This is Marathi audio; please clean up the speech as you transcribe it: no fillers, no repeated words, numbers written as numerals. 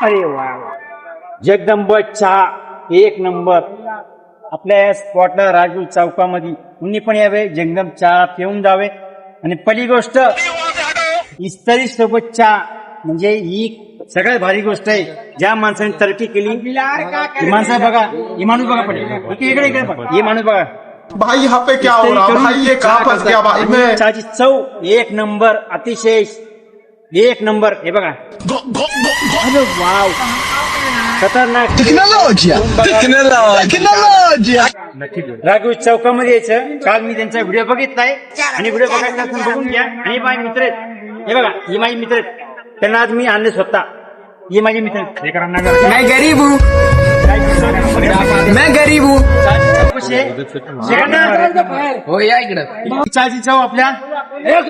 अरे वा जगदंब चहा एक नंबर. आपल्या या स्पॉटला राजू चौकामध्ये कुणी पण यावे, जगदंब चहा पिऊन जावे. आणि पहिली गोष्ट इस्त्री सोबत चहा म्हणजे ही सगळ्यात भारी गोष्ट आहे. ज्या माणसाने तरक्की केली ही माणसं बघा, ही माणूस बघा पडे इकडे इकडे बघा, ही माणूस बघा भाई यहाँ पे क्या हो रहा है भाई, ये कहाँ फंस गया भाई मैं. चहाची चव एक नंबर, अतिशय एक नंबर. हे बघा अरे वाव खतरनाक राघू चौकामध्ये यायचं. काल मी त्यांचा व्हिडिओ बघितलाय आणि व्हिडिओ बघायचा असेल बघून घ्या. आणि माझे मित्र आहेत, हे बघा ही माझी मित्र आहेत, त्यांना आज मी आणले स्वतः. ही माझे मित्र आहेत. मैं गरीब हूँ, मैं गरीब हूँ. कशी आहे? हो या इकडं. चहाची चव आपल्या